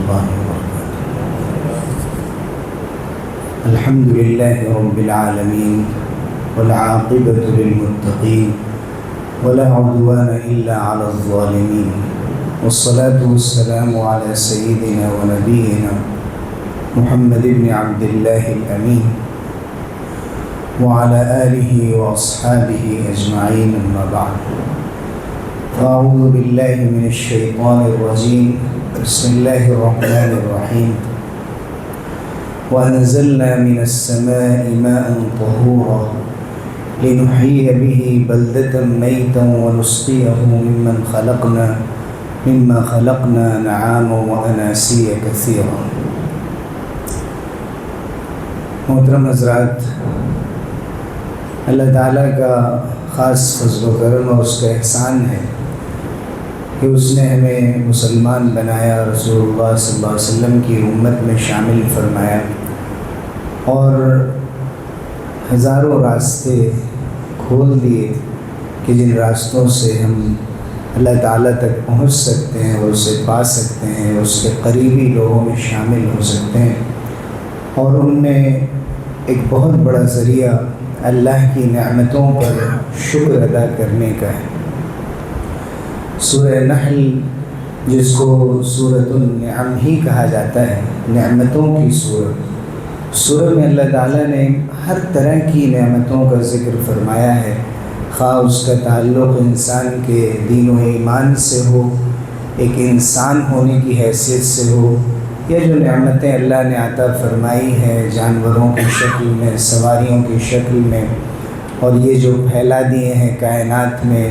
الله وبركاته. الحمد لله رب العالمين والعاقبة للمتقين ولا عدوان إلا على الظالمين، والصلاة والسلام على سيدنا ونبينا محمد بن عبد الله الأمين وعلى آله وأصحابه أجمعين، أما بعد. أعوذ بالله من الشيطان الرجيم، بسم الله الرحمن الرحيم. وأنزلنا من السماء ماء طهورا لنحيي به بلدة ميتا ونسقيه مما خلقنا نعاما وأناسيا كثيرا. محترم حضرات، اللہ تعالیٰ کا خاص فضل و کرم اور اس کا احسان ہے کہ اس نے ہمیں مسلمان بنایا، رسول اللہ صلی اللہ علیہ وسلم کی امت میں شامل فرمایا اور ہزاروں راستے کھول دیے کہ جن راستوں سے ہم اللہ تعالیٰ تک پہنچ سکتے ہیں اور اسے پا سکتے ہیں، اس کے قریبی لوگوں میں شامل ہو سکتے ہیں. اور ان میں ایک بہت بڑا ذریعہ اللہ کی نعمتوں پر شکر ادا کرنے کا ہے. سورہ نحل، جس کو سورۃ النعم ہی کہا جاتا ہے، نعمتوں کی سورہ میں اللہ تعالیٰ نے ہر طرح کی نعمتوں کا ذکر فرمایا ہے، خواہ اس کا تعلق انسان کے دین و ایمان سے ہو، ایک انسان ہونے کی حیثیت سے ہو، یا جو نعمتیں اللہ نے عطا فرمائی ہیں جانوروں کی شکل میں، سواریوں کی شکل میں، اور یہ جو پھیلا دیے ہیں کائنات میں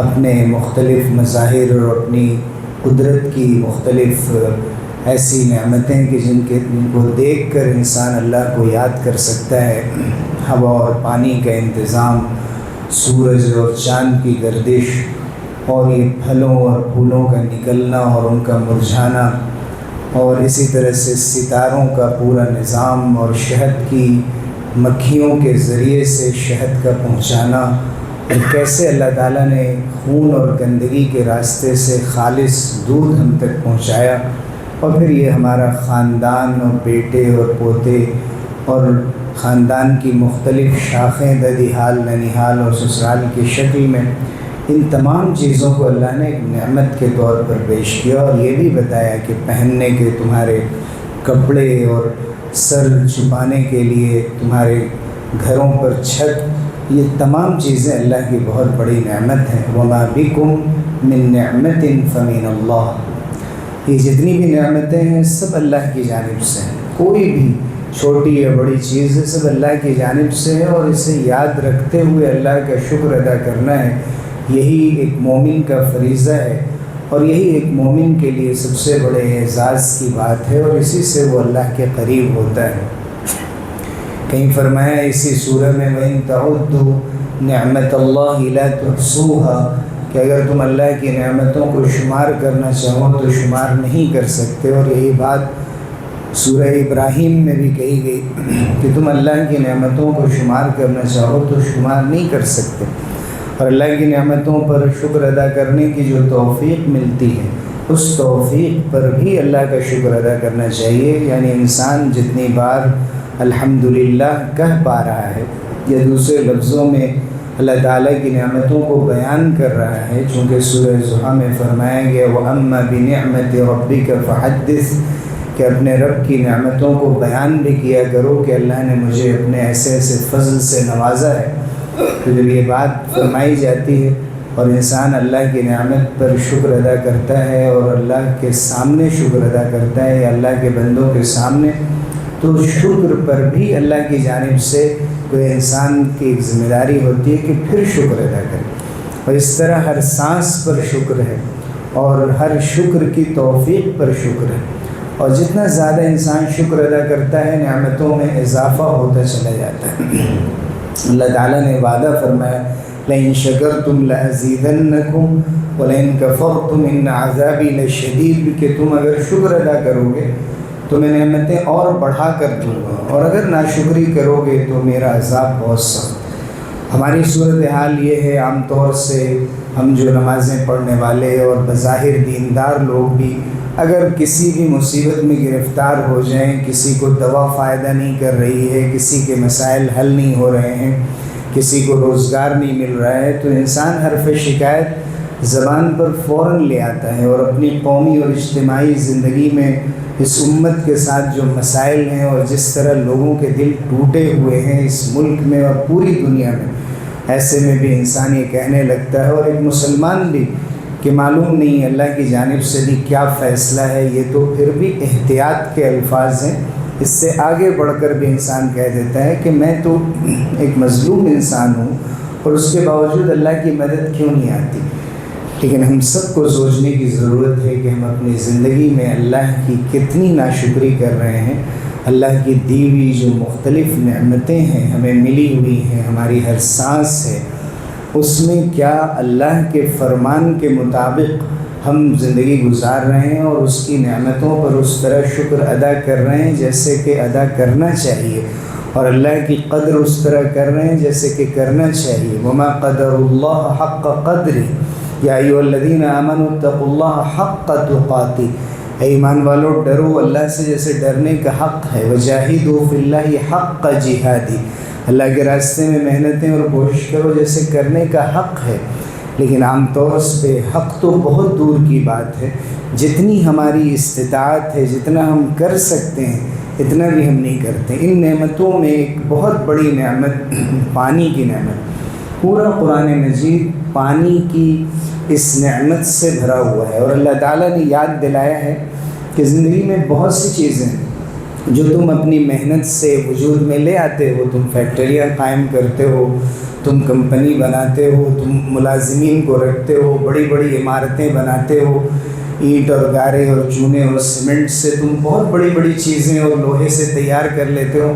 اپنے مختلف مظاہر اور اپنی قدرت کی مختلف ایسی نعمتیں کہ جن کو دیکھ کر انسان اللہ کو یاد کر سکتا ہے. ہوا اور پانی کا انتظام، سورج اور چاند کی گردش، اور یہ پھلوں اور پھولوں کا نکلنا اور ان کا مرجھانا، اور اسی طرح سے ستاروں کا پورا نظام، اور شہد کی مکھیوں کے ذریعے سے شہد کا پہنچانا، اور کیسے اللہ تعالیٰ نے خون اور گندگی کے راستے سے خالص دودھ ہم تک پہنچایا، اور پھر یہ ہمارا خاندان اور بیٹے اور پوتے اور خاندان کی مختلف شاخیں ددیحال، ننیحال اور سسرال کی شکل میں، ان تمام چیزوں کو اللہ نے ایک نعمت کے طور پر پیش کیا، اور یہ بھی بتایا کہ پہننے کے تمہارے کپڑے اور سر چھپانے کے لیے تمہارے گھروں پر چھت، یہ تمام چیزیں اللہ کی بہت بڑی نعمت ہیں. وَمَا بِكُم مِّن نِّعْمَةٍ فَمِنَ اللَّهِ. یہ جتنی بھی نعمتیں ہیں سب اللہ کی جانب سے ہیں، کوئی بھی چھوٹی یا بڑی چیز ہے سب اللہ کی جانب سے ہے، اور اسے یاد رکھتے ہوئے اللہ کا شکر ادا کرنا ہے. یہی ایک مومن کا فریضہ ہے، اور یہی ایک مومن کے لیے سب سے بڑے اعزاز کی بات ہے، اور اسی سے وہ اللہ کے قریب ہوتا ہے. کہیں فرمایا اسی سورہ میں وَإِن تَعُدُّوا نِعْمَةَ اللَّهِ لَا تُحْصُوهَا، کہ اگر تم اللہ کی نعمتوں کو شمار کرنا چاہو تو شمار نہیں کر سکتے. اور یہی بات سورہ ابراہیم میں بھی کہی گئی کہ تم اللہ کی نعمتوں کو شمار کرنا چاہو تو شمار نہیں کر سکتے. اور اللہ کی نعمتوں پر شکر ادا کرنے کی جو توفیق ملتی ہے، اس توفیق پر بھی اللہ کا شکر ادا کرنا چاہیے. یعنی انسان جتنی بار الحمدللہ کہہ پا رہا ہے، یا دوسرے لفظوں میں اللہ تعالیٰ کی نعمتوں کو بیان کر رہا ہے، چونکہ سورہ ضحیٰ میں فرمایا گیا وَأَمَّا بِنِعْمَةِ رَبِّكَ فَحَدِّثْ، کہ اپنے رب کی نعمتوں کو بیان بھی کیا کرو کہ اللہ نے مجھے اپنے ایسے ایسے فضل سے نوازا ہے. تو جب یہ بات فرمائی جاتی ہے اور انسان اللہ کی نعمت پر شکر ادا کرتا ہے اور اللہ کے سامنے شکر ادا کرتا ہے یا اللہ کے بندوں کے سامنے، تو شکر پر بھی اللہ کی جانب سے کوئی انسان کی ایک ذمہ داری ہوتی ہے کہ پھر شکر ادا کرے. اور اس طرح ہر سانس پر شکر ہے، اور ہر شکر کی توفیق پر شکر ہے، اور جتنا زیادہ انسان شکر ادا کرتا ہے نعمتوں میں اضافہ ہوتا چلا جاتا ہے. اللہ تعالیٰ نے وعدہ فرمایا لَإِن شَكَرْتُمْ لَأَزِيدَنَّكُمْ وَلَئِن كَفَرْتُمْ إِنَّ عَذَابِي لَشَدِيدٌ، کہ تم اگر شکر ادا کرو گے تو میں نعمتیں اور بڑھا کر دوں گا، اور اگر ناشکری کرو گے تو میرا عذاب بہت سخت. ہماری صورتحال یہ ہے عام طور سے ہم جو نمازیں پڑھنے والے اور بظاہر دیندار لوگ بھی اگر کسی بھی مصیبت میں گرفتار ہو جائیں، کسی کو دوا فائدہ نہیں کر رہی ہے، کسی کے مسائل حل نہیں ہو رہے ہیں، کسی کو روزگار نہیں مل رہا ہے، تو انسان حرف شکایت زبان پر فوراً لے آتا ہے، اور اپنی قومی اور اجتماعی زندگی میں اس امت کے ساتھ جو مسائل ہیں اور جس طرح لوگوں کے دل ٹوٹے ہوئے ہیں اس ملک میں اور پوری دنیا میں، ایسے میں بھی انسان یہ کہنے لگتا ہے، اور ایک مسلمان بھی، کہ معلوم نہیں اللہ کی جانب سے بھی کیا فیصلہ ہے۔ یہ تو پھر بھی احتیاط کے الفاظ ہیں، اس سے آگے بڑھ کر بھی انسان کہہ دیتا ہے کہ میں تو ایک مظلوم انسان ہوں، اور اس کے باوجود اللہ کی مدد کیوں نہیں آتی۔ لیکن ہم سب کو سوچنے کی ضرورت ہے کہ ہم اپنی زندگی میں اللہ کی کتنی ناشکری کر رہے ہیں۔ اللہ کی دی ہوئی جو مختلف نعمتیں ہیں، ہمیں ملی ہوئی ہیں، ہماری ہر سانس ہے، اس میں کیا اللہ کے فرمان کے مطابق ہم زندگی گزار رہے ہیں، اور اس کی نعمتوں پر اس طرح شکر ادا کر رہے ہیں جیسے کہ ادا کرنا چاہیے، اور اللہ کی قدر اس طرح کر رہے ہیں جیسے کہ کرنا چاہیے۔ وما قدر اللہ حق قدر یا ایھا الذین آمنوا اتقوا اللہ حق تقاتہ، اے ایمان والو ڈرو اللہ سے جیسے ڈرنے کا حق ہے۔ وجاہدوا فی اللہ حق جہادہ، اللہ کے راستے میں محنتیں اور کوشش کرو جیسے کرنے کا حق ہے۔ لیکن عام طور پہ حق تو بہت دور کی بات ہے، جتنی ہماری استطاعت ہے، جتنا ہم کر سکتے ہیں اتنا بھی ہم نہیں کرتے۔ ان نعمتوں میں ایک بہت بڑی نعمت پانی کی نعمت، پورا قرآن مجید پانی کی اس نعمت سے بھرا ہوا ہے، اور اللہ تعالیٰ نے یاد دلایا ہے کہ زندگی میں بہت سی چیزیں جو تم اپنی محنت سے وجود میں لے آتے ہو، تم فیکٹریاں قائم کرتے ہو، تم کمپنی بناتے ہو، تم ملازمین کو رکھتے ہو، بڑی بڑی عمارتیں بناتے ہو، اینٹ اور گارے اور چونے اور سیمنٹ سے تم بہت بڑی بڑی چیزیں اور لوہے سے تیار کر لیتے ہو،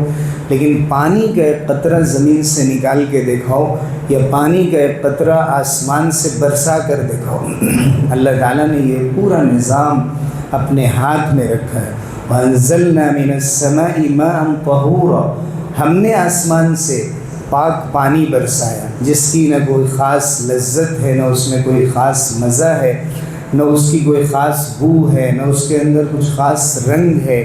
لیکن پانی کا ایک قطرہ زمین سے نکال کے دکھاؤ، یا پانی کا ایک قطرہ آسمان سے برسا کر دکھاؤ۔ اللہ تعالیٰ نے یہ پورا نظام اپنے ہاتھ میں رکھا ہے۔ وَأَنزَلْنَا مِنَ السَّمَاءِ مَاءً طَهُورًا، ہم نے آسمان سے پاک پانی برسایا، جس کی نہ کوئی خاص لذت ہے، نہ اس میں کوئی خاص مزہ ہے، نہ اس کی کوئی خاص بو ہے، نہ اس کے اندر کچھ خاص رنگ ہے۔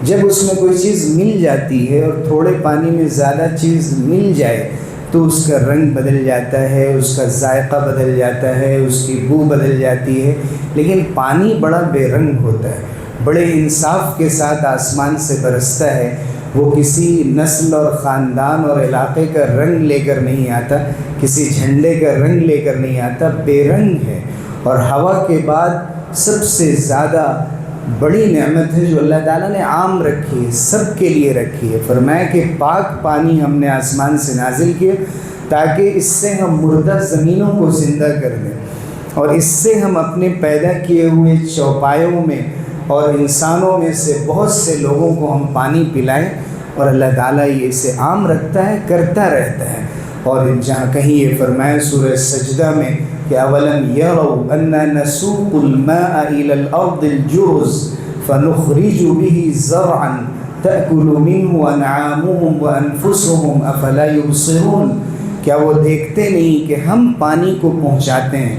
جب اس میں کوئی چیز مل جاتی ہے اور تھوڑے پانی میں زیادہ چیز مل جائے تو اس کا رنگ بدل جاتا ہے، اس کا ذائقہ بدل جاتا ہے، اس کی بو بدل جاتی ہے، لیکن پانی بڑا بے رنگ ہوتا ہے، بڑے انصاف کے ساتھ آسمان سے برستا ہے۔ وہ کسی نسل اور خاندان اور علاقے کا رنگ لے کر نہیں آتا، کسی جھنڈے کا رنگ لے کر نہیں آتا، بے رنگ ہے۔ اور ہوا کے بعد سب سے زیادہ بڑی نعمت ہے جو اللہ تعالیٰ نے عام رکھی ہے، سب کے لیے رکھی ہے۔ فرمایا کہ پاک پانی ہم نے آسمان سے نازل کیا تاکہ اس سے ہم مردہ زمینوں کو زندہ کر دیں، اور اس سے ہم اپنے پیدا کیے ہوئے چوپایوں میں اور انسانوں میں سے بہت سے لوگوں کو ہم پانی پلائیں۔ اور اللہ تعالیٰ یہ اسے عام رکھتا ہے، کرتا رہتا ہے۔ اور جہاں کہیں یہ فرمایا سورہ سجدہ میں کہ اولم یروا انا نسوق الماء الى الارض الجرز فنخرج به زرعا تأكل منه انعامهم وانفسهم افلا يبصرون، کیا وہ دیکھتے نہیں کہ ہم پانی کو پہنچاتے ہیں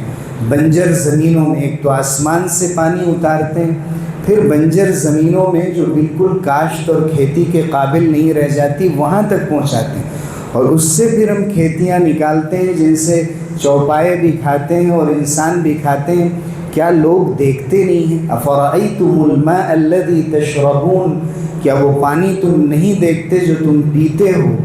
بنجر زمینوں میں، ایک تو آسمان سے پانی اتارتے ہیں، پھر بنجر زمینوں میں جو بالکل کاشت اور کھیتی کے قابل نہیں رہ جاتی وہاں تک پہنچاتے ہیں، اور اس سے پھر ہم کھیتیاں نکالتے ہیں جن سے چوپائے بھی کھاتے ہیں اور انسان بھی کھاتے ہیں۔ کیا لوگ دیکھتے نہیں ہیں؟ افرأیتم الماء الذی تشربون، کیا وہ پانی تم نہیں دیکھتے جو تم پیتے ہو؟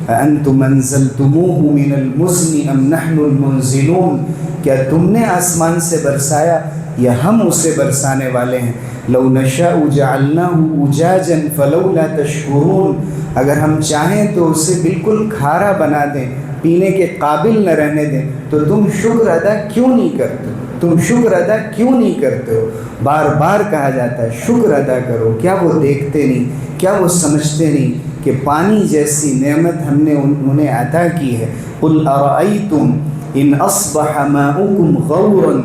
اانتم انزلتموہ من المزن ام نحن المنزلون، کیا تم نے آسمان سے برسایا یا ہم اسے برسانے والے ہیں؟ لو نشاء جعلناہ اجاجا فلولا تشکرون، اگر ہم چاہیں تو اسے بالکل کھارا بنا دیں، پینے کے قابل نہ رہنے دیں، تو تم شکر ادا کیوں نہیں کرتے؟ تم شکر ادا کیوں نہیں کرتے ہو؟ بار بار کہا جاتا ہے شکر ادا کرو۔ کیا وہ دیکھتے نہیں؟ کیا وہ سمجھتے نہیں کہ پانی جیسی نعمت ہم نے انہیں عطا کی ہے؟ قل ارأیتم ان اصبح ماؤکم غورا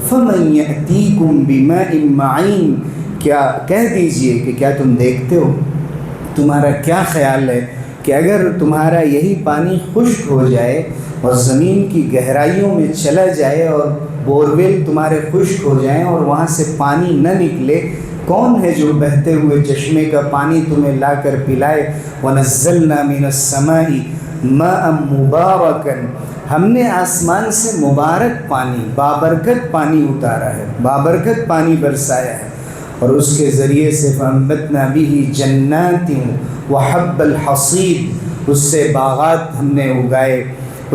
فمن یأتیکم بماء معین، کیا کہہ دیجئے کہ کیا تم دیکھتے ہو، تمہارا کیا خیال ہے کہ اگر تمہارا یہی پانی خشک ہو جائے اور زمین کی گہرائیوں میں چلا جائے اور بورویل تمہارے خشک ہو جائیں اور وہاں سے پانی نہ نکلے، کون ہے جو بہتے ہوئے چشمے کا پانی تمہیں لا کر پلائے؟ وَنَزَّلْنَا مِنَ السَّمَاءِ مَاءً مُبَارَكًا، ہم نے آسمان سے مبارک پانی، بابرکت پانی اتارا ہے، بابرکت پانی برسایا ہے، اور اس کے ذریعے سے فَأَنبَتْنَا بِهِ جَنَّاتٍ وَحَبَّ الْحَصِيدِ، اس سے باغات ہم نے اگائے،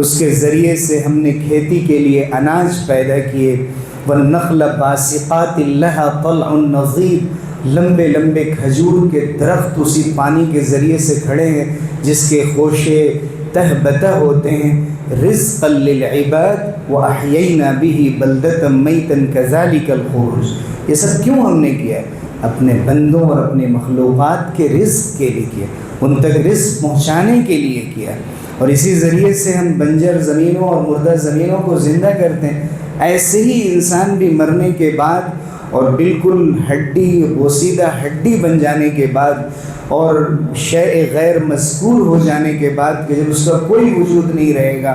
اس کے ذریعے سے ہم نے کھیتی کے لیے اناج پیدا کیے۔ وَالنَّخْلَ بَاسِقَاتٍ لَهَا طَلْعٌ نَضِيدٌ، لمبے لمبے کھجور کے درخت اسی پانی کے ذریعے سے کھڑے ہیں جس کے خوشے تہ بتہ ہوتے ہیں۔ رزقا للعباد وَأَحْيَيْنَا بِهِ بَلْدَةً مَيْتًا كَذَلِكَ الْخُرُوجُ، یہ سب کیوں ہم نے کیا ہے؟ اپنے بندوں اور اپنی مخلوقات کے رزق کے لیے کیا، ان تک رزق پہنچانے کے لیے کیا، اور اسی ذریعے سے ہم بنجر زمینوں اور مردہ زمینوں کو زندہ کرتے ہیں۔ ایسے ہی انسان بھی مرنے کے بعد اور بالکل ہڈی بوسیدہ ہڈی بن جانے کے بعد اور شیء غیر مذکور ہو جانے کے بعد کہ جب اس کا کوئی وجود نہیں رہے گا،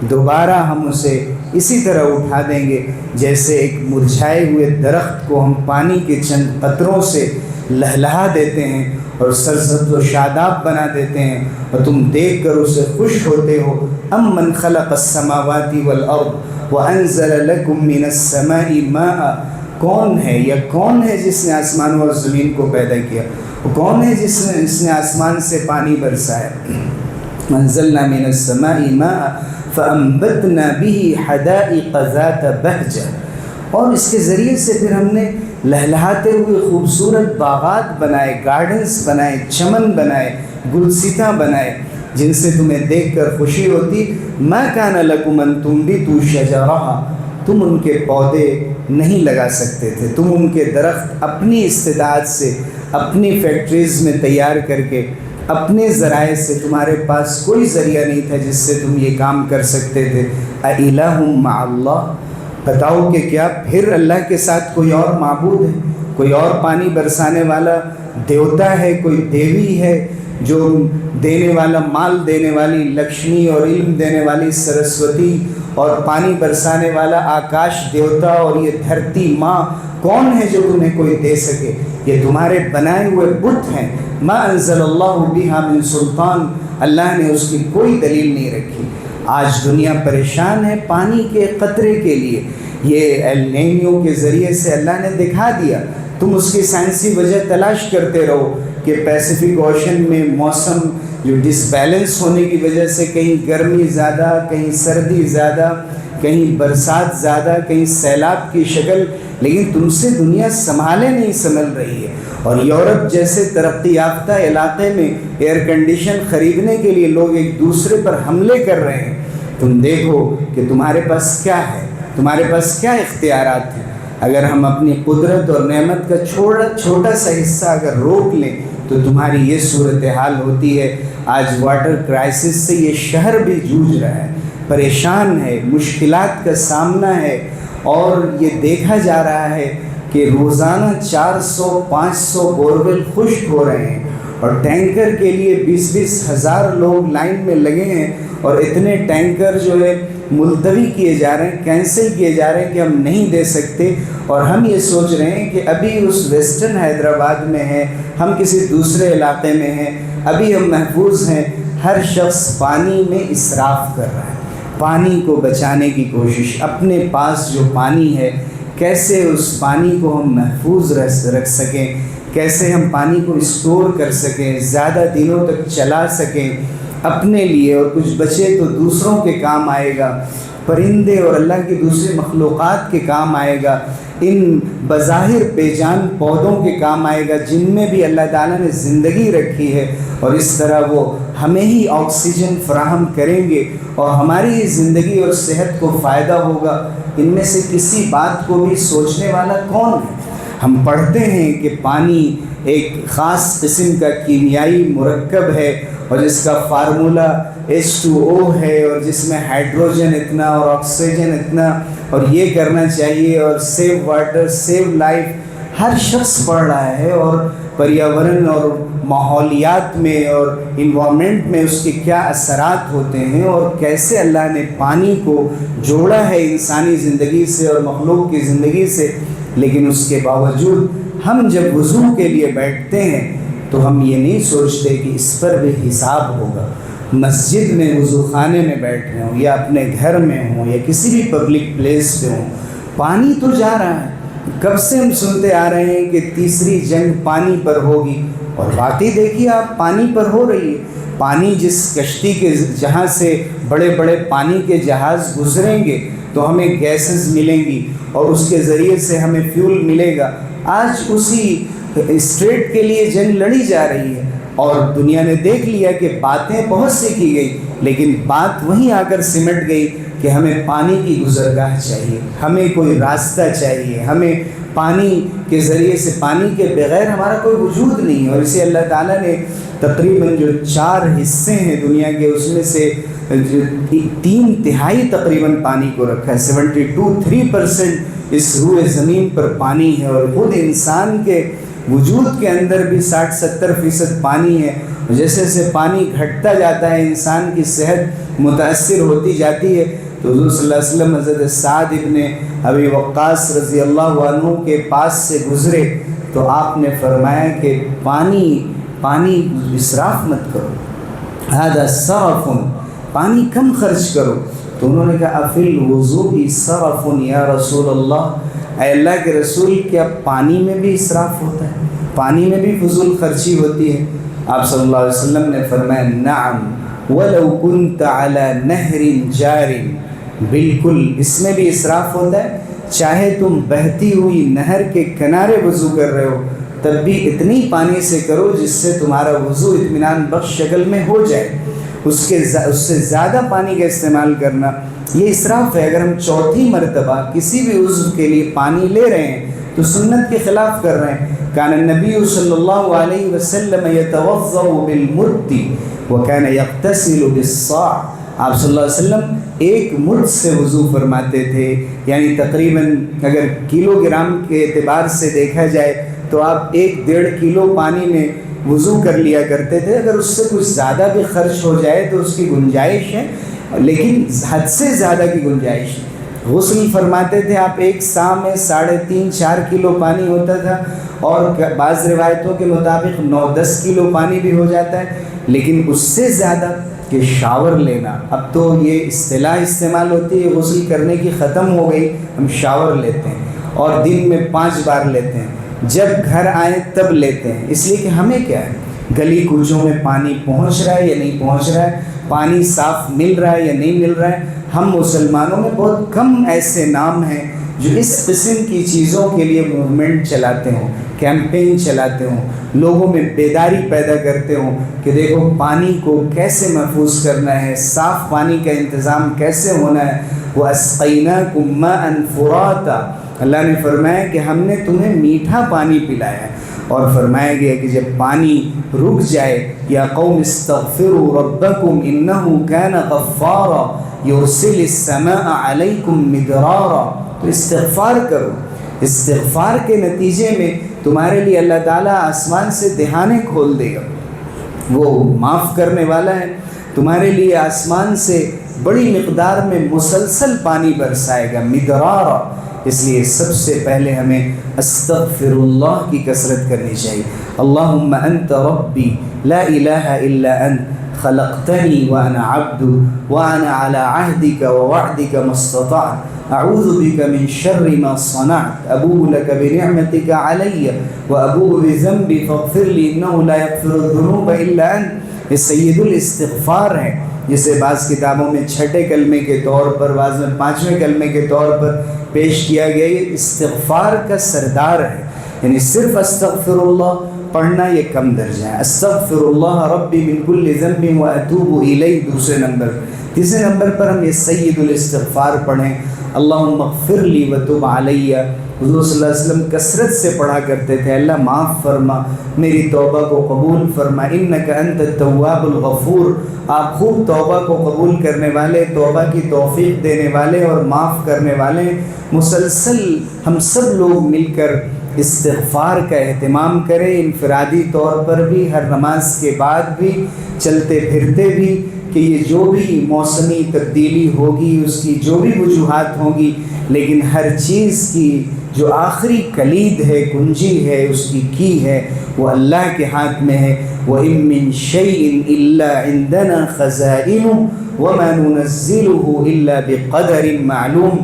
دوبارہ ہم اسے اسی طرح اٹھا دیں گے جیسے ایک مرجھائے ہوئے درخت کو ہم پانی کے چند قطروں سے لہلہا دیتے ہیں اور سرسبز و شاداب بنا دیتے ہیں، اور تم دیکھ کر اسے خوش ہوتے ہو۔ امن خلق السماوات والارض وانزل لكم من السماء ماء، کون ہے یا کون ہے جس نے آسمان اور زمین کو پیدا کیا؟ وہ کون ہے جس نے آسمان سے پانی برسایا؟ انزلنا من السماء ماء فانبتنا به حدائق ذات بہجہ، اور اس کے ذریعے سے پھر ہم نے لہلہاتے ہوئے خوبصورت باغات بنائے، گارڈنز بنائے، چمن بنائے، گلستاں بنائے جن سے تمہیں دیکھ کر خوشی ہوتی۔ ما کان لکم ان تنبتوا شجرہا، تم ان کے پودے نہیں لگا سکتے تھے، تم ان کے درخت اپنی استطاعت سے، اپنی فیکٹریز میں تیار کر کے، اپنے ذرائع سے، تمہارے پاس کوئی ذریعہ نہیں تھا جس سے تم یہ کام کر سکتے تھے۔ اِلٰہٌ مع اللہ، بتاؤ کہ کیا پھر اللہ کے ساتھ کوئی اور معبود ہے، کوئی اور پانی برسانے والا دیوتا ہے، کوئی دیوی ہے جو دینے والا، مال دینے والی لکشمی اور علم دینے والی سرسوتی اور پانی برسانے والا آکاش دیوتا اور یہ دھرتی ماں کون ہے جو تمہیں کوئی دے سکے؟ یہ تمہارے بنائے ہوئے بت ہیں۔ ما انزل اللہ بہا من سلطان، اللہ نے اس کی کوئی دلیل نہیں رکھی۔ آج دنیا پریشان ہے پانی کے قطرے کے لیے، یہ ایل نینیو کے ذریعے سے اللہ نے دکھا دیا۔ تم اس کی سائنسی وجہ تلاش کرتے رہو کہ پیسیفک اوشن میں موسم جو ڈس بیلنس ہونے کی وجہ سے کہیں گرمی زیادہ، کہیں سردی زیادہ، کہیں برسات زیادہ، کہیں سیلاب کی شکل، لیکن تم سے دنیا سنبھالے نہیں سنبھل رہی ہے۔ اور یورپ جیسے ترقی یافتہ علاقے میں ایئر کنڈیشن خریدنے کے لیے لوگ ایک دوسرے پر حملے کر رہے ہیں۔ تم دیکھو کہ تمہارے پاس کیا ہے، تمہارے پاس کیا اختیارات ہیں۔ اگر ہم اپنی قدرت اور نعمت کا چھوٹا سا حصہ اگر روک لیں تو تمہاری یہ صورتحال ہوتی ہے۔ آج واٹر کرائسس سے یہ شہر بھی جوجھ رہا ہے، پریشان ہے، مشکلات کا سامنا ہے، اور یہ دیکھا جا رہا ہے کہ روزانہ 400-500 بورویل خشک ہو رہے ہیں، اور ٹینکر کے لیے 20-20 ہزار لوگ لائن میں لگے ہیں، اور اتنے ٹینکر جو ہے ملتوی کیے جا رہے ہیں، کینسل کیے جا رہے ہیں کہ ہم نہیں دے سکتے، اور ہم یہ سوچ رہے ہیں کہ ابھی اس ویسٹرن حیدرآباد میں ہیں، ہم کسی دوسرے علاقے میں ہیں، ابھی ہم محفوظ ہیں۔ ہر شخص پانی میں اسراف کر رہا ہے، پانی کو بچانے کی کوشش، اپنے پاس جو پانی ہے کیسے اس پانی کو ہم محفوظ رکھ سکیں، کیسے ہم پانی کو اسٹور کر سکیں، زیادہ دنوں تک چلا سکیں اپنے لیے، اور کچھ بچے تو دوسروں کے کام آئے گا، پرندے اور اللہ کی دوسری مخلوقات کے کام آئے گا، ان بظاہر بے جان پودوں کے کام آئے گا جن میں بھی اللہ تعالیٰ نے زندگی رکھی ہے، اور اس طرح وہ ہمیں ہی آکسیجن فراہم کریں گے اور ہماری ہی زندگی اور صحت کو فائدہ ہوگا۔ ان میں سے کسی بات کو بھی سوچنے والا کون ہے؟ ہم پڑھتے ہیں کہ پانی ایک خاص قسم کا کیمیائی مرکب ہے، اور جس کا فارمولہ H2O ہے، اور جس میں ہائیڈروجن اتنا اور آکسیجن اتنا، اور یہ کرنا چاہیے، اور سیو واٹر سیو لائف، ہر شخص پڑھ رہا ہے، اور پریاورن اور ماحولیات میں اور انوائرمنٹ میں اس کے کیا اثرات ہوتے ہیں، اور کیسے اللہ نے پانی کو جوڑا ہے انسانی زندگی سے اور مخلوق کی زندگی سے۔ لیکن اس کے باوجود ہم جب وضو کے لیے بیٹھتے ہیں تو ہم یہ نہیں سوچتے کہ اس پر بھی حساب ہوگا۔ مسجد میں وضو خانے میں بیٹھے ہوں یا اپنے گھر میں ہوں یا کسی بھی پبلک پلیس پہ ہوں، پانی تو جا رہا ہے۔ کب سے ہم سنتے آ رہے ہیں کہ تیسری جنگ پانی پر ہوگی، اور واقعی دیکھیے آپ پانی پر ہو رہی ہے۔ پانی جس کشتی کے جہاں سے بڑے بڑے پانی کے جہاز گزریں گے تو ہمیں گیسز ملیں گی اور اس کے ذریعے سے ہمیں فیول ملے گا۔ آج اسی اسٹریٹ کے لیے جنگ لڑی جا رہی ہے، اور دنیا نے دیکھ لیا کہ باتیں بہت سی کی گئی، لیکن بات وہیں آ کر سمٹ گئی کہ ہمیں پانی کی گزرگاہ چاہیے، ہمیں کوئی راستہ چاہیے، ہمیں پانی کے ذریعے سے، پانی کے بغیر ہمارا کوئی وجود نہیں ہے۔ اور اسے اللہ تعالیٰ نے تقریباً جو 4 حصے ہیں دنیا کے، اس میں سے 3/4 تقریباً پانی کو رکھا ہے۔ 72-3% اس روئے زمین پر پانی ہے، اور خود انسان کے وجود کے اندر بھی 60-70% پانی ہے۔ جیسے جیسے پانی گھٹتا جاتا ہے انسان کی صحت متاثر ہوتی جاتی ہے۔ تو حضور صلی اللہ علیہ وسلم حضرت سعد ابن ابی وقاص رضی اللہ عنہ کے پاس سے گزرے تو آپ نے فرمایا کہ پانی اسراف مت کرو، ھذا صرف، پانی کم خرچ کرو۔ تو انہوں نے کہا افی الوضوء صرف یا رسول اللہ، اے اللہ کے رسول کیا پانی میں بھی اسراف ہوتا ہے، پانی میں بھی فضول خرچی ہوتی ہے؟ آپ صلی اللہ علیہ وسلم نے فرمایا نعم ولو كنت على نہر جار، بالکل اس میں بھی اسراف ہوتا ہے۔ چاہے تم بہتی ہوئی نہر کے کنارے وضو کر رہے ہو تب بھی اتنی پانی سے کرو جس سے تمہارا وضو اطمینان بخش شکل میں ہو جائے۔ اس سے زیادہ پانی کا استعمال کرنا یہ اسراف ہے۔ اگر ہم 4تھی مرتبہ کسی بھی عضو کے لیے پانی لے رہے ہیں تو سنت کے خلاف کر رہے ہیں۔ کان النبی صلی اللہ علیہ وسلم یتوضأ بالمد وکان یغتسل بالصاع، آپ صلی اللہ علیہ وسلم 1 مد سے وضو فرماتے تھے، یعنی تقریباً اگر کلو گرام کے اعتبار سے دیکھا جائے تو آپ 1-1.5 کلو پانی میں وضو کر لیا کرتے تھے۔ اگر اس سے کچھ زیادہ بھی خرچ ہو جائے تو اس کی گنجائش ہے، لیکن حد سے زیادہ کی گنجائش ہے۔ غسل فرماتے تھے آپ 1 سا میں 3.5-4 کلو پانی ہوتا تھا، اور بعض روایتوں کے مطابق 9-10 کلو پانی بھی ہو جاتا ہے۔ لیکن اس سے زیادہ کہ شاور لینا، اب تو یہ اصطلاح استعمال ہوتی ہے غسل کرنے کی، ختم ہو گئی، ہم شاور لیتے ہیں اور دن میں 5 بار لیتے ہیں، جب گھر آئیں تب لیتے ہیں، اس لیے کہ ہمیں کیا ہے، گلی کوچوں میں پانی پہنچ رہا ہے یا نہیں پہنچ رہا ہے، پانی صاف مل رہا ہے یا نہیں مل رہا ہے۔ ہم مسلمانوں میں بہت کم ایسے نام ہیں جو اس قسم کی چیزوں کے لیے موومنٹ چلاتے ہوں، کیمپین چلاتے ہوں، لوگوں میں بیداری پیدا کرتے ہوں کہ دیکھو پانی کو کیسے محفوظ کرنا ہے، صاف پانی کا انتظام کیسے ہونا ہے۔ وَأَسْقَيْنَاكُمْ مَاءً فُرَاتًا، اللہ نے فرمایا کہ ہم نے تمہیں میٹھا پانی پلایا ہے، اور فرمایا گیا کہ جب پانی رک جائے، یا قوم استغفروا ربکم انہ کان غفارا یرسل السماء علیکم مدرارا، تو استغفار کرو۔ استغفار کے نتیجے میں تمہارے لیے اللہ تعالیٰ آسمان سے دہانے کھول دے گا، وہ معاف کرنے والا ہے، تمہارے لیے آسمان سے بڑی مقدار میں مسلسل پانی برسائے گا، مدرارا۔ اس لیے سب سے پہلے ہمیں استغفر اللہ کی کثرت کرنی چاہیے۔ اللہم انت ربی لا الہ الا انت خلقتنی وانا عبد وانا على عہدک ووعدک ما استطعت اعوذ بک من شر ما صنعت ابوء لک بنعمتک علی وابوء بذنبی فاغفر لی انہ لا یغفر الذنوب الا انت۔ یہ سید الاستغفار ہے، جسے بعض کتابوں میں 6 کلمے کے طور پر، بعض میں 5ویں کلمے کے طور پر پیش کیا گیا۔ یہ استغفار کا سردار ہے، یعنی صرف استغفر اللہ پڑھنا یہ کم درجہ ہے۔ استغفر اللہ ربی من کل ذنب واتوب الیہ دوسرے نمبر۔ تیسرے نمبر پر ہم یہ سید الاستغفار پڑھیں، اللہم اغفر لی وتب علی۔ حضور صلی اللہ علیہ وسلم کثرت سے پڑھا کرتے تھے، اللہ معاف فرما، میری توبہ کو قبول فرما، انک انت التواب الغفور، آپ خوب توبہ کو قبول کرنے والے، توبہ کی توفیق دینے والے اور معاف کرنے والے۔ مسلسل ہم سب لوگ مل کر استغفار کا اہتمام کریں، انفرادی طور پر بھی، ہر نماز کے بعد بھی، چلتے پھرتے بھی، کہ یہ جو بھی موسمی تبدیلی ہوگی، اس کی جو بھی وجوہات ہوں گی، لیکن ہر چیز کی جو آخری کلید ہے، کنجی ہے، اس کی ہے، وہ اللہ کے ہاتھ میں ہے۔ وَإِن مِّن شَيْءٍ إِلَّا عِندَنَا خَزَائِنُهُ وَمَا نُنَزِّلُهُ إِلَّا بِقَدَرٍ مَّعْلُومٍ۔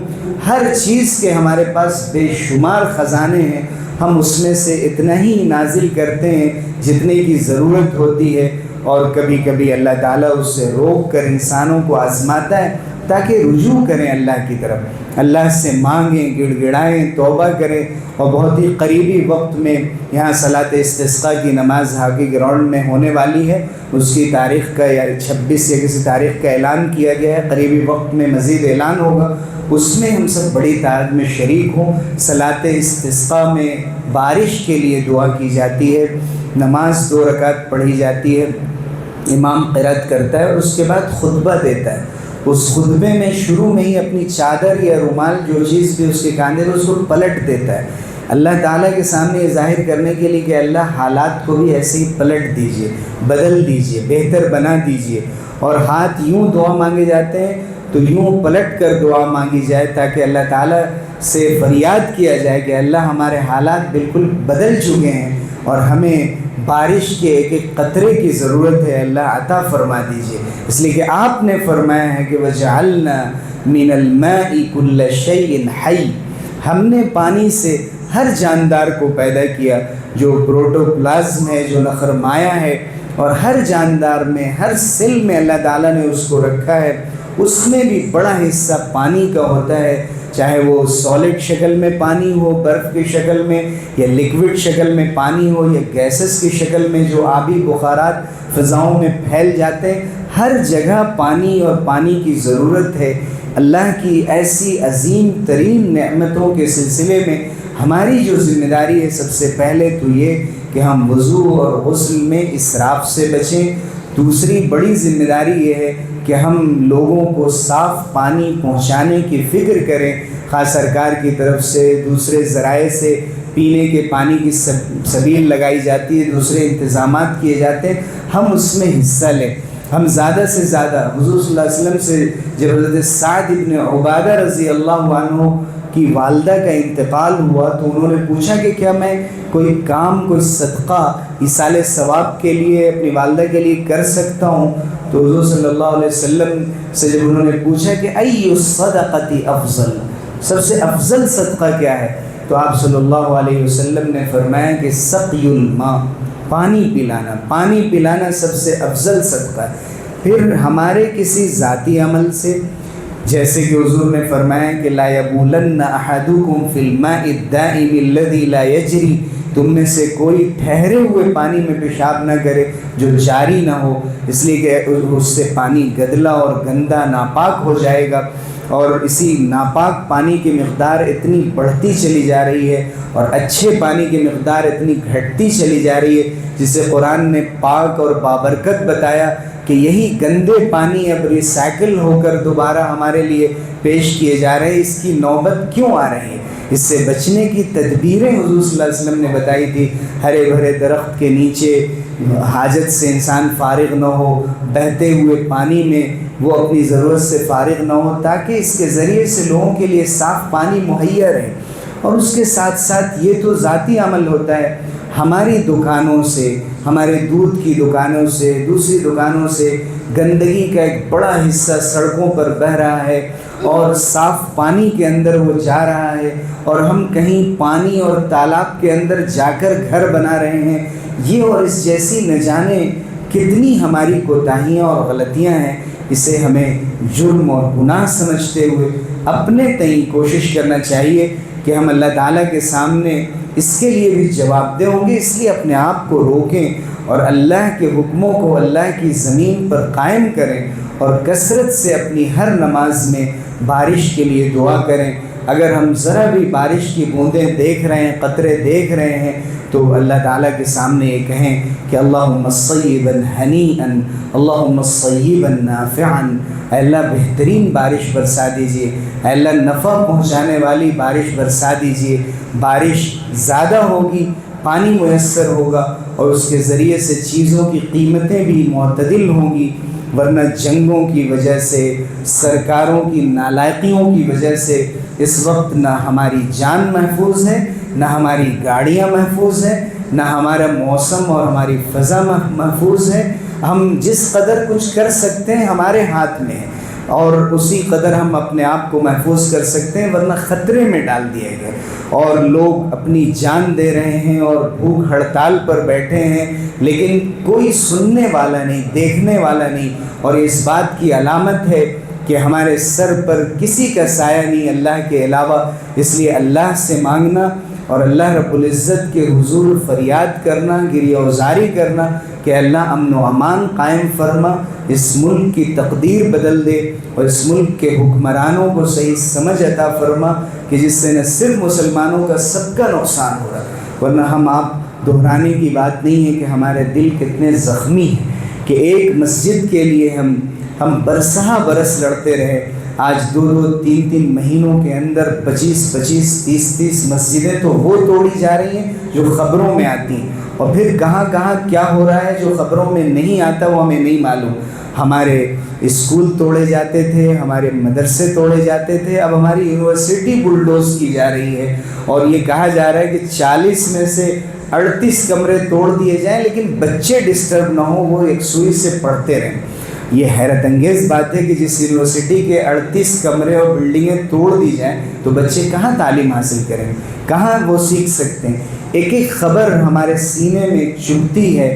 ہر چیز کے ہمارے پاس بے شمار خزانے ہیں، ہم اس میں سے اتنا ہی نازل کرتے ہیں جتنے کی ضرورت ہوتی ہے، اور کبھی کبھی اللہ تعالیٰ اس سے روک کر انسانوں کو آزماتا ہے تاکہ رجوع کریں اللہ کی طرف، اللہ سے مانگیں، گڑ گڑائیں، توبہ کریں۔ اور بہت ہی قریبی وقت میں یہاں صلاۃ استسقاء کی نماز ہاکی گراؤنڈ میں ہونے والی ہے، اس کی تاریخ کا یا 26 یا کسی تاریخ کا اعلان کیا گیا ہے، قریبی وقت میں مزید اعلان ہوگا، اس میں ہم سب بڑی تعداد میں شریک ہوں۔ صلاۃ استسقاء میں بارش کے لیے دعا کی جاتی ہے، نماز 2 رکعت پڑھی جاتی ہے، امام قرأت کرتا ہے اور اس کے بعد خطبہ دیتا ہے۔ اس خطبے میں شروع میں ہی اپنی چادر یا رومال جو چیز بھی اس کے کاندھے میں، اس کو پلٹ دیتا ہے اللہ تعالیٰ کے سامنے، یہ ظاہر کرنے کے لیے کہ اللہ حالات کو بھی ایسے ہی پلٹ دیجئے، بدل دیجئے، بہتر بنا دیجئے۔ اور ہاتھ یوں دعا مانگے جاتے ہیں تو یوں پلٹ کر دعا مانگی جائے تاکہ اللہ تعالیٰ سے فریاد کیا جائے کہ اللہ ہمارے حالات بالکل بدل چکے ہیں اور ہمیں بارش کے ایک ایک قطرے کی ضرورت ہے، اللہ عطا فرما دیجئے، اس لیے کہ آپ نے فرمایا ہے کہ وَجَعَلْنَا مِنَ الْمَاءِ كُلَّ شَيْءٍ حَيٍّ، ہم نے پانی سے ہر جاندار کو پیدا کیا، جو پروٹوپلازم ہے، جو نخر مایہ ہے، اور ہر جاندار میں، ہر سیل میں اللہ تعالیٰ نے اس کو رکھا ہے، اس میں بھی بڑا حصہ پانی کا ہوتا ہے، چاہے وہ سالڈ شکل میں پانی ہو، برف کی شکل میں، یا لیکوڈ شکل میں پانی ہو، یا گیسز کی شکل میں جو آبی بخارات فضاؤں میں پھیل جاتے ہیں، ہر جگہ پانی اور پانی کی ضرورت ہے۔ اللہ کی ایسی عظیم ترین نعمتوں کے سلسلے میں ہماری جو ذمہ داری ہے، سب سے پہلے تو یہ کہ ہم وضو اور غسل میں اسراف سے بچیں۔ دوسری بڑی ذمہ داری یہ ہے کہ ہم لوگوں کو صاف پانی پہنچانے کی فکر کریں، خاص سرکار کی طرف سے، دوسرے ذرائع سے پینے کے پانی کی سبیل لگائی جاتی ہے، دوسرے انتظامات کیے جاتے ہیں، ہم اس میں حصہ لیں۔ ہم زیادہ سے زیادہ حضور صلی اللہ علیہ وسلم سے جب حضرت سعد بن عبادہ رضی اللہ عنہ کی والدہ کا انتقال ہوا تو انہوں نے پوچھا کہ کیا میں کوئی کام، کوئی صدقہ ایصال ثواب کے لیے اپنی والدہ کے لیے کر سکتا ہوں؟ تو حضور صلی اللہ علیہ وسلم سے جب انہوں نے پوچھا کہ ای الصدقۃ افضل، سب سے افضل صدقہ کیا ہے، تو آپ صلی اللہ علیہ وسلم نے فرمایا کہ سقی الماء، پانی پلانا، پانی پلانا سب سے افضل صدقہ ہے۔ پھر ہمارے کسی ذاتی عمل سے، جیسے کہ حضور نے فرمایا کہ لا یبولن احدکم فی الماء الدائم الذی لا یجری، تم میں سے کوئی ٹھہرے ہوئے پانی میں پیشاب نہ کرے جو جاری نہ ہو، اس لیے کہ اس سے پانی گدلا اور گندا ناپاک ہو جائے گا، اور اسی ناپاک پانی کی مقدار اتنی بڑھتی چلی جا رہی ہے اور اچھے پانی کی مقدار اتنی گھٹتی چلی جا رہی ہے، جسے قرآن نے پاک اور بابرکت بتایا کہ یہی گندے پانی اب ریسائیکل ہو کر دوبارہ ہمارے لیے پیش کیے جا رہے ہیں۔ اس کی نوبت کیوں آ رہی ہے؟ اس سے بچنے کی تدبیریں حضور صلی اللہ علیہ وسلم نے بتائی تھی۔ ہرے بھرے درخت کے نیچے حاجت سے انسان فارغ نہ ہو، بہتے ہوئے پانی میں وہ اپنی ضرورت سے فارغ نہ ہو، تاکہ اس کے ذریعے سے لوگوں کے لیے صاف پانی مہیا رہے۔ اور اس کے ساتھ ساتھ یہ تو ذاتی عمل ہوتا ہے، ہماری دکانوں سے، ہمارے دودھ کی دکانوں سے، دوسری دکانوں سے گندگی کا ایک بڑا حصہ سڑکوں پر بہہ رہا ہے اور صاف پانی کے اندر وہ جا رہا ہے، اور ہم کہیں پانی اور تالاب کے اندر جا کر گھر بنا رہے ہیں۔ یہ اور اس جیسی نہ جانے کتنی ہماری کوتاہیاں اور غلطیاں ہیں، اسے ہمیں جرم اور گناہ سمجھتے ہوئے اپنے تئیں کوشش کرنا چاہیے کہ ہم اللہ تعالیٰ کے سامنے اس کے لیے بھی جواب دہ ہوں گے، اس لیے اپنے آپ کو روکیں اور اللہ کے حکموں کو اللہ کی زمین پر قائم کریں، اور کثرت سے اپنی ہر نماز میں بارش کے لیے دعا کریں۔ اگر ہم ذرا بھی بارش کی بوندیں دیکھ رہے ہیں، قطرے دیکھ رہے ہیں، تو اللہ تعالیٰ کے سامنے یہ کہیں کہ اللہم صیبا ہنیئا، اللہم صیبا نافعا، اے اللہ بہترین بارش برسا دیجئے، اے اللہ نفع پہنچانے والی بارش برسا دیجئے، بارش زیادہ ہوگی، پانی میسر ہوگا اور اس کے ذریعے سے چیزوں کی قیمتیں بھی معتدل ہوں گی، ورنہ جنگوں کی وجہ سے، سرکاروں کی نالائقیوں کی وجہ سے اس وقت نہ ہماری جان محفوظ ہے، نہ ہماری گاڑیاں محفوظ ہیں، نہ ہمارا موسم اور ہماری فضا محفوظ ہے۔ ہم جس قدر کچھ کر سکتے ہیں ہمارے ہاتھ میں ہے، اور اسی قدر ہم اپنے آپ کو محفوظ کر سکتے ہیں، ورنہ خطرے میں ڈال دیے گئے اور لوگ اپنی جان دے رہے ہیں اور بھوک ہڑتال پر بیٹھے ہیں، لیکن کوئی سننے والا نہیں، دیکھنے والا نہیں، اور اس بات کی علامت ہے کہ ہمارے سر پر کسی کا سایہ نہیں اللہ کے علاوہ۔ اس لیے اللہ سے مانگنا اور اللہ رب العزت کے حضور فریاد کرنا، گریہ وزاری کرنا کہ اللہ امن و امان قائم فرما، اس ملک کی تقدیر بدل دے اور اس ملک کے حکمرانوں کو صحیح سمجھ عطا فرما کہ جس سے نہ صرف مسلمانوں کا سب کا نقصان ہو رہا، ورنہ ہم آپ دہرانے کی بات نہیں ہے کہ ہمارے دل کتنے زخمی ہیں کہ ایک مسجد کے لیے ہم برسہ برس لڑتے رہے، آج 2-3 مہینوں کے اندر 25 30 مسجدیں تو وہ توڑی جا رہی ہیں جو خبروں میں آتی ہیں، اور پھر کہاں کیا ہو رہا ہے جو خبروں میں نہیں آتا وہ ہمیں نہیں معلوم۔ ہمارے اسکول توڑے جاتے تھے، ہمارے مدرسے توڑے جاتے تھے، اب ہماری یونیورسٹی بلڈوز کی جا رہی ہے، اور یہ کہا جا رہا ہے کہ 40 میں سے 38 کمرے توڑ دیے جائیں لیکن بچے ڈسٹرب نہ ہوں، وہ ایک سوئی سے پڑھتے رہیں۔ یہ حیرت انگیز بات ہے کہ جس یونیورسٹی کے 38 کمرے اور بلڈنگیں توڑ دی جائیں تو بچے کہاں تعلیم حاصل کریں، کہاں وہ سیکھ سکتے ہیں۔ ایک خبر ہمارے سینے میں چبھتی ہے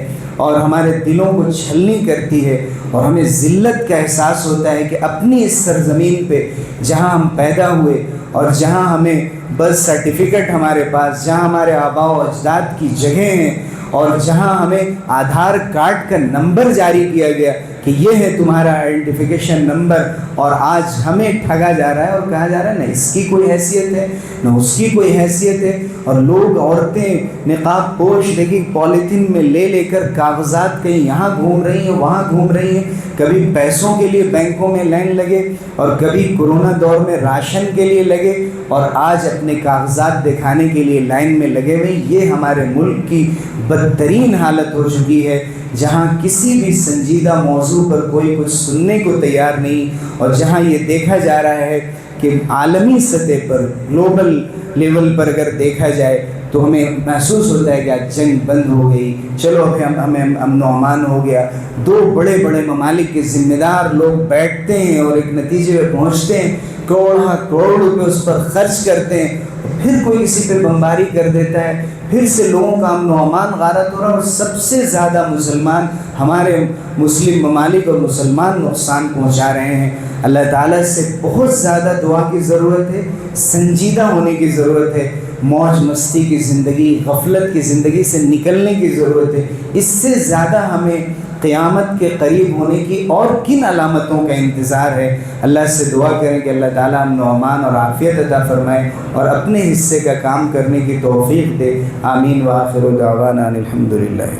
اور ہمارے دلوں کو چھلنی کرتی ہے، اور ہمیں ذلت کا احساس ہوتا ہے کہ اپنی اس سرزمین پہ جہاں ہم پیدا ہوئے اور جہاں ہمیں برتھ سرٹیفکیٹ ہمارے پاس، جہاں ہمارے آباء و اجداد کی جگہیں ہیں، اور جہاں ہمیں آدھار کارڈ کا نمبر جاری کیا گیا کہ یہ ہے تمہارا آئیڈینٹیفیکیشن نمبر، اور آج ہمیں ٹھگا جا رہا ہے اور کہا جا رہا ہے نہ اس کی کوئی حیثیت ہے نہ اس کی کوئی حیثیت ہے، اور لوگ عورتیں نقاب پوش لیکن پولیتھین میں لے کر کاغذات کہیں یہاں گھوم رہی ہیں وہاں گھوم رہی ہیں، کبھی پیسوں کے لیے بینکوں میں لائن لگے اور کبھی کورونا دور میں راشن کے لیے لگے، اور آج اپنے کاغذات دکھانے کے لیے لائن میں لگے ہوئے۔ یہ ہمارے ملک کی بدترین حالت ہو چکی ہے، جہاں کسی بھی سنجیدہ موضوع پر کوئی کچھ سننے کو تیار نہیں، اور جہاں یہ دیکھا جا رہا ہے کہ عالمی سطح پر، گلوبل لیول پر اگر دیکھا جائے تو ہمیں محسوس ہوتا ہے کہ آج جنگ بند ہو گئی، چلو اب ہمیں امن و امان ہو گیا۔ 2 بڑے ممالک کے ذمہ دار لوگ بیٹھتے ہیں اور ایک نتیجے پہ پہنچتے ہیں، کروڑ روپے اس پر خرچ کرتے ہیں، پھر کوئی کسی پہ بمباری کر دیتا ہے، پھر سے لوگوں کا امن و امان غارت ہو رہا ہے، اور سب سے زیادہ مسلمان، ہمارے مسلم ممالک اور مسلمان نقصان پہنچا رہے ہیں۔ اللہ تعالیٰ سے بہت زیادہ دعا کی ضرورت ہے، سنجیدہ ہونے کی ضرورت ہے، موج مستی کی زندگی، غفلت کی زندگی سے نکلنے کی ضرورت ہے۔ اس سے زیادہ ہمیں قیامت کے قریب ہونے کی اور کن علامتوں کا انتظار ہے؟ اللہ سے دعا کریں کہ اللہ تعالیٰ امن و امان اور عافیت عطا فرمائے اور اپنے حصے کا کام کرنے کی توفیق دے۔ آمین وآخر دعوانا الحمدللہ۔